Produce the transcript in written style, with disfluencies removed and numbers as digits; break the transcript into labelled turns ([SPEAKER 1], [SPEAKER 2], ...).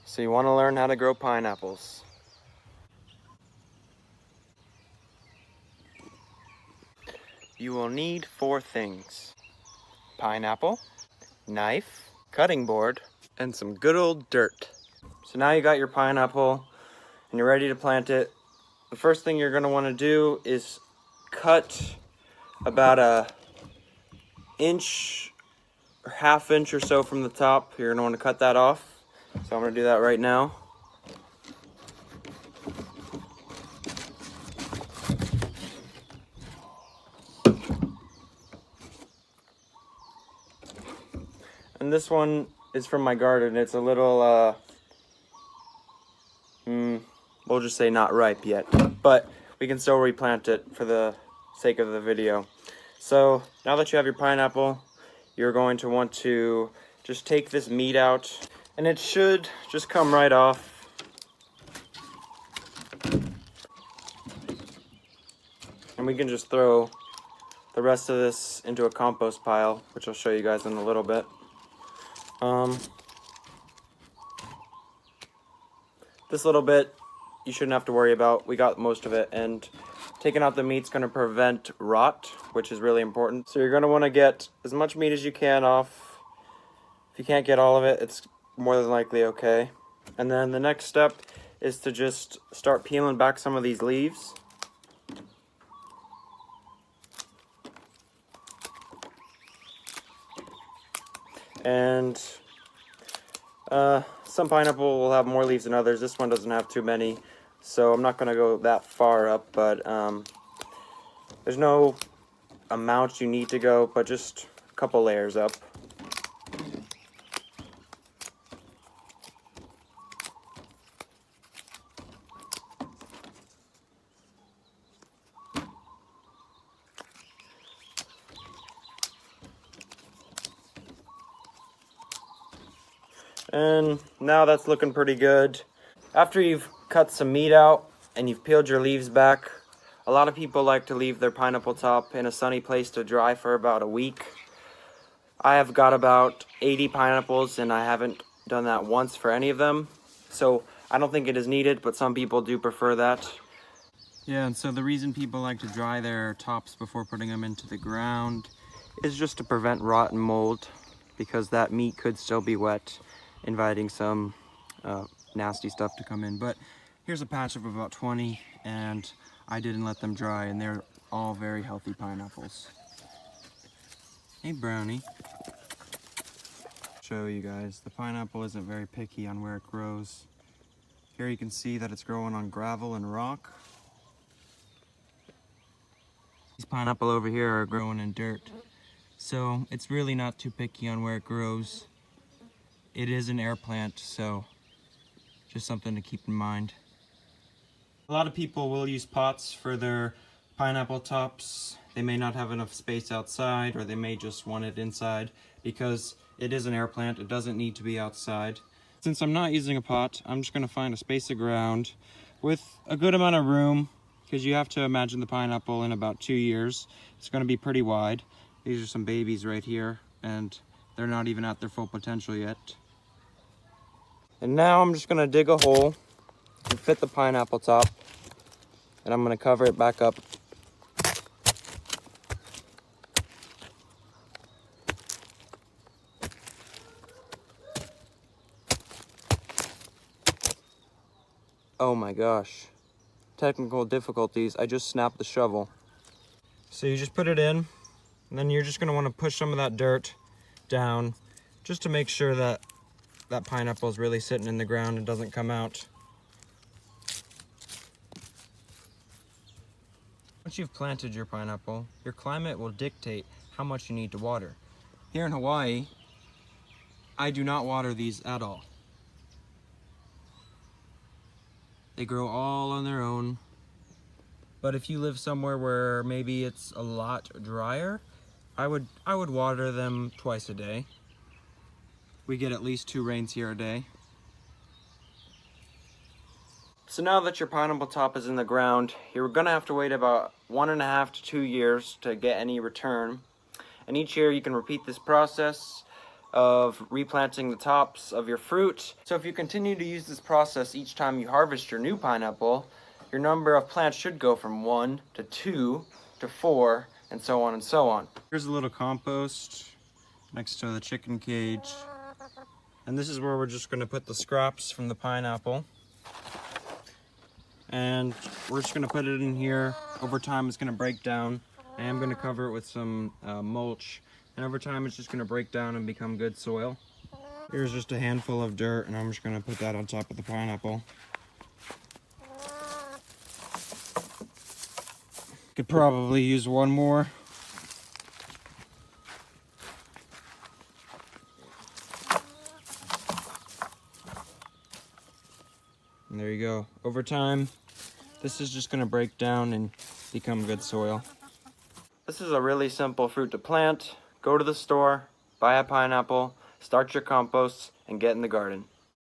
[SPEAKER 1] So you want to learn how to grow pineapples. You will need 4 things: pineapple, knife, cutting board, and some good old dirt. So now you got your pineapple and you're ready to plant it. The first thing you're going to want to do is cut about a inch or ½ inch or so from the top. You're going to want to cut that off. So I'm going to do that right now. And this one is from my garden. It's a little, we'll just say not ripe yet. But we can still replant it for the sake of the video. So now that you have your pineapple, you're going to want to just take this meat out. And it should just come right off. And we can just throw the rest of this into a compost pile, which I'll show you guys in a little bit. This little bit you shouldn't have to worry about. We got most of it, and taking out the meat's going to prevent rot, which is really important. So you're going to want to get as much meat as you can off. If you can't get all of it, it's more than likely okay. And then the next step is to just start peeling back some of these leaves. And some pineapple will have more leaves than others. This one doesn't have too many, so I'm not going to go that far up, but there's no amount you need to go, but just a couple layers up. And now that's looking pretty good. After you've cut some meat out and you've peeled your leaves back, a lot of people like to leave their pineapple top in a sunny place to dry for about a week. I have got about 80 pineapples and I haven't done that once for any of them. So I don't think it is needed, but some people do prefer that. Yeah, and so the reason people like to dry their tops before putting them into the ground is just to prevent rot and mold, because that meat could still be wet, inviting some nasty stuff to come in. But here's a patch of about 20, and I didn't let them dry, and they're all very healthy pineapples. Hey, Brownie. Show you guys, the pineapple isn't very picky on where it grows. Here you can see that it's growing on gravel and rock. These pineapple over here are growing in dirt, so it's really not too picky on where it grows. It is an air plant, so just something to keep in mind. A lot of people will use pots for their pineapple tops. They may not have enough space outside, or they may just want it inside, because it is an air plant. It doesn't need to be outside. Since I'm not using a pot, I'm just going to find a space of ground with a good amount of room, because you have to imagine the pineapple in about 2 years. It's going to be pretty wide. These are some babies right here, and they're not even at their full potential yet. And now I'm just going to dig a hole and fit the pineapple top, and I'm going to cover it back up. Oh my gosh. Technical difficulties. I just snapped the shovel. So you just put it in, and then you're just going to want to push some of that dirt down just to make sure that that pineapple is really sitting in the ground and doesn't come out. Once you've planted your pineapple, your climate will dictate how much you need to water. Here in Hawaii, I do not water these at all. They grow all on their own. But if you live somewhere where maybe it's a lot drier, I would water them twice a day. We get at least 2 rains here a day. So now that your pineapple top is in the ground, you're gonna have to wait about 1.5 to 2 years to get any return. And each year you can repeat this process. of replanting the tops of your fruit. So if you continue to use this process each time you harvest your new pineapple, your number of plants should go from 1 to 2 to 4, and so on and so on. Here's a little compost next to the chicken cage. And this is where we're just gonna put the scraps from the pineapple. And we're just gonna put it in here. Over time it's gonna break down. I am gonna cover it with some mulch. And over time it's just gonna break down and become good soil. Here's just a handful of dirt, and I'm just gonna put that on top of the pineapple. Could probably use one more. And there you go. Over time, this is just gonna break down and become good soil. This is a really simple fruit to plant. Go to the store, buy a pineapple, start your compost, and get in the garden.